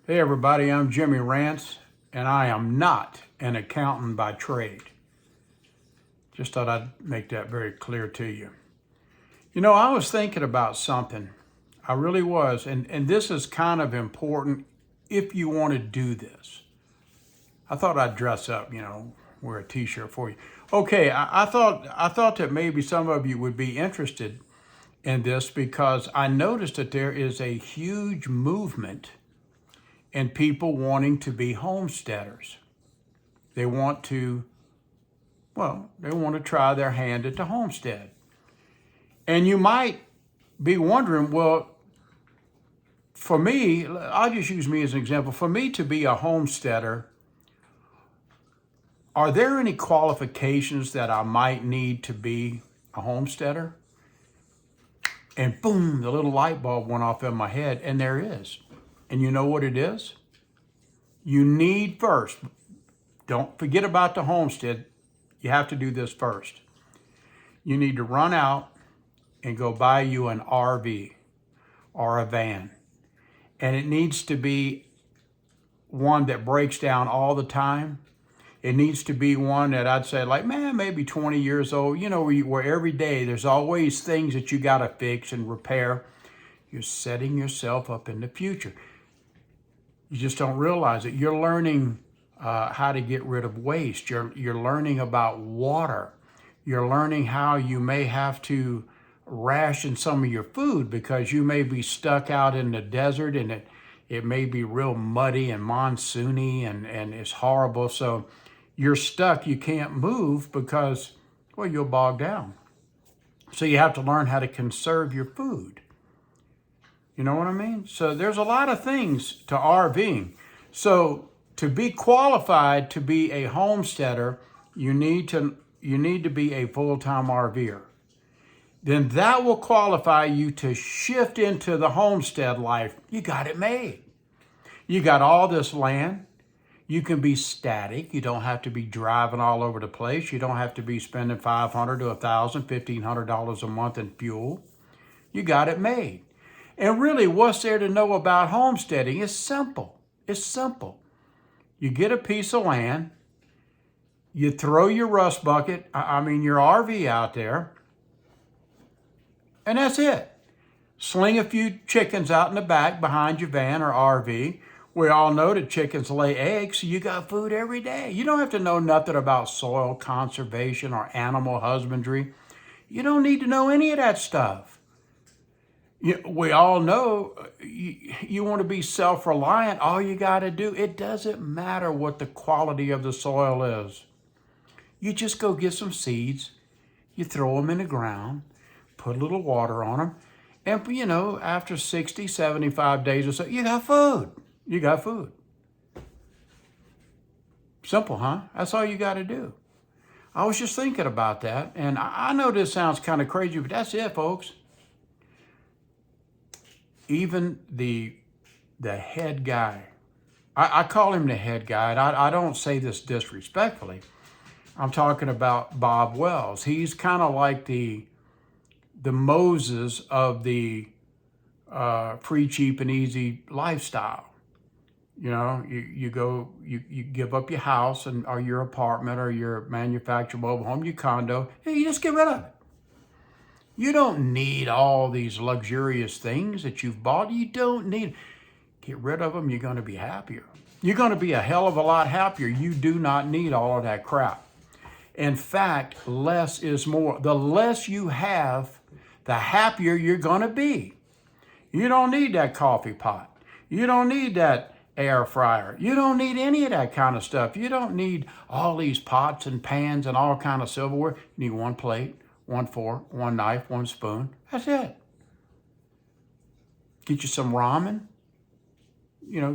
Hey everybody, I'm Jimmy Rance, and I am not an accountant by trade. Just thought I'd make that very clear to you. You know, I was thinking about something. I really was, and this is kind of important if you want to do this. I thought I'd dress up, wear a t-shirt for you. Okay, I thought that maybe some of you would be interested in this because I noticed that there is a huge movement and people wanting to be homesteaders. They want to, they want to try their hand at the homestead. And you might be wondering, well, for me, I'll just use me as an example. For me to be a homesteader, are there any qualifications that I might need to be a homesteader? And boom, the little light bulb went off in my head, and there is. And you know what it is? You need first, don't forget about the homestead. You have to do this first. You need to run out and go buy you an RV or a van. And it needs to be one that breaks down all the time. It needs to be one that I'd say maybe 20 years old, where every day there's always things that you got to fix and repair. You're setting yourself up in the future. You just don't realize it. You're learning how to get rid of waste. You're learning about water. You're learning how you may have to ration some of your food because you may be stuck out in the desert and it may be real muddy and monsoony and it's horrible. So you're stuck. You can't move because, you'll bog down. So you have to learn how to conserve your food. You know what I mean? So there's a lot of things to RVing. So to be qualified to be a homesteader, you need to be a full-time RVer. Then that will qualify you to shift into the homestead life. You got it made. You got all this land. You can be static. You don't have to be driving all over the place. You don't have to be spending $500 to $1,000, $1,500 a month in fuel. You got it made. And really, what's there to know about homesteading? It's simple. It's simple. You get a piece of land, you throw your rust bucket, your RV out there, and that's it. Sling a few chickens out in the back behind your van or RV. We all know that chickens lay eggs, so you got food every day. You don't have to know nothing about soil conservation or animal husbandry. You don't need to know any of that stuff. We all know you want to be self-reliant. All you got to do, it doesn't matter what the quality of the soil is. You just go get some seeds, you throw them in the ground, put a little water on them, and after 60, 75 days or so, you got food. You got food. Simple, huh? That's all you got to do. I was just thinking about that, and I know this sounds kind of crazy, but that's it, folks. Even the head guy, I call him the head guy, and I don't say this disrespectfully. I'm talking about Bob Wells. He's kind of like the Moses of the free, cheap, and easy lifestyle. You give up your house or your apartment or your manufactured mobile home, your condo, and you just get rid of it. You don't need all these luxurious things that you've bought. You don't need. Get rid of them. You're going to be happier. You're going to be a hell of a lot happier. You do not need all of that crap. In fact, less is more. The less you have, the happier you're going to be. You don't need that coffee pot. You don't need that air fryer. You don't need any of that kind of stuff. You don't need all these pots and pans and all kind of silverware. You need one plate, one fork, one knife, one spoon. That's it. Get you some ramen.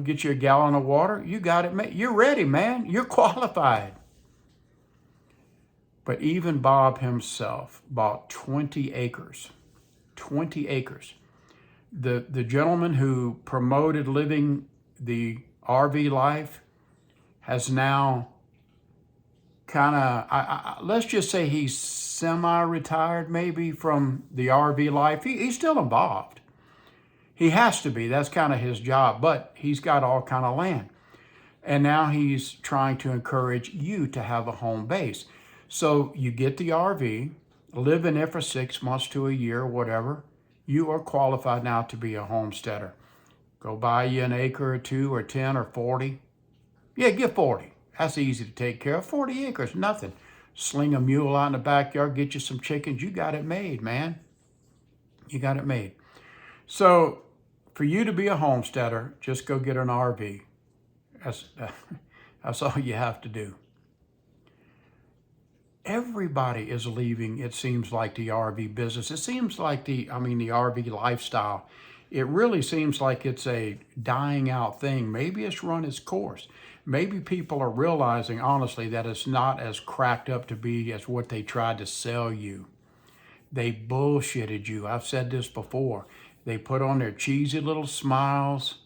Get you a gallon of water. You got it made. You're ready, man. You're qualified. But even Bob himself bought 20 acres. 20 acres. The gentleman who promoted living the RV life has now kind of, let's just say he's semi-retired maybe from the RV life. He's still involved. He has to be. That's kind of his job. But he's got all kind of land. And now he's trying to encourage you to have a home base. So you get the RV, live in it for 6 months to a year, whatever. You are qualified now to be a homesteader. Go buy you an acre or 2 or 10 or 40. Yeah, get 40. That's easy to take care of. 40 acres, nothing. Sling a mule out in the backyard, get you some chickens. You got it made, man. You got it made. So for you to be a homesteader, just go get an RV. That's all you have to do. Everybody is leaving, it seems like, the RV business. It seems like the RV lifestyle. It really seems like it's a dying out thing. Maybe it's run its course. Maybe people are realizing, honestly, that it's not as cracked up to be as what they tried to sell you. They bullshitted you. I've said this before. They put on their cheesy little smiles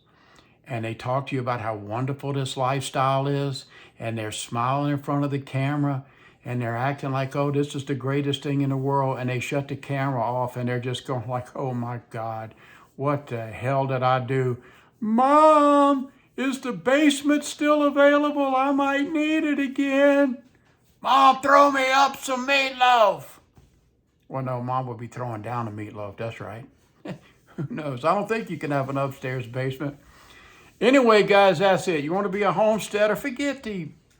and they talk to you about how wonderful this lifestyle is, and they're smiling in front of the camera and they're acting like, oh, this is the greatest thing in the world, and they shut the camera off and they're just going like, oh my God, what the hell did I do? Mom, is the basement still available? I might need it again. Mom, throw me up some meatloaf. Well, no, Mom would be throwing down the meatloaf. That's right. Who knows? I don't think you can have an upstairs basement. Anyway, guys, that's it. You want to be a homesteader? Forget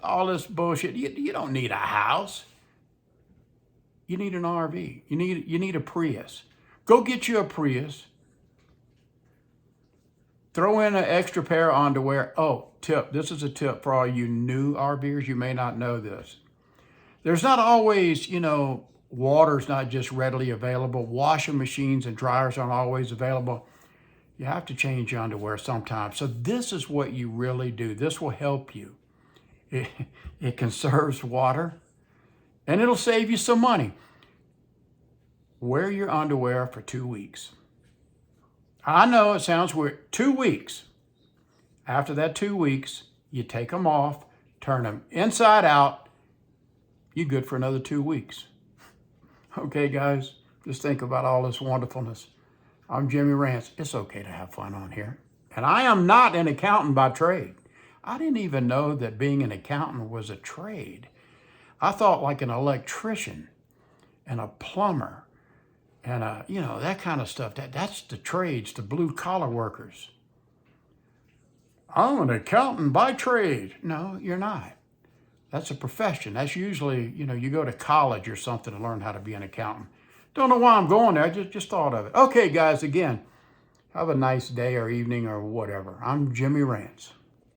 all this bullshit. You don't need a house. You need an RV. You need a Prius. Go get you a Prius. Throw in an extra pair of underwear. Oh, tip. This is a tip for all you new RVers. You may not know this. There's not always, water's not just readily available. Washing machines and dryers aren't always available. You have to change your underwear sometimes. So this is what you really do. This will help you. It conserves water and it'll save you some money. Wear your underwear for 2 weeks. I know it sounds weird. 2 weeks. After that 2 weeks, you take them off, turn them inside out. You're good for another 2 weeks. Okay, guys, just think about all this wonderfulness. I'm Jimmy Rance. It's okay to have fun on here. And I am not an accountant by trade. I didn't even know that being an accountant was a trade. I thought like an electrician and a plumber and that kind of stuff. That's the trades, the blue collar workers. I'm an accountant by trade. No, you're not. That's a profession. That's usually, you go to college or something to learn how to be an accountant. Don't know why I'm going there. I just thought of it. Okay, guys, again, have a nice day or evening or whatever. I'm Jimmy Rance.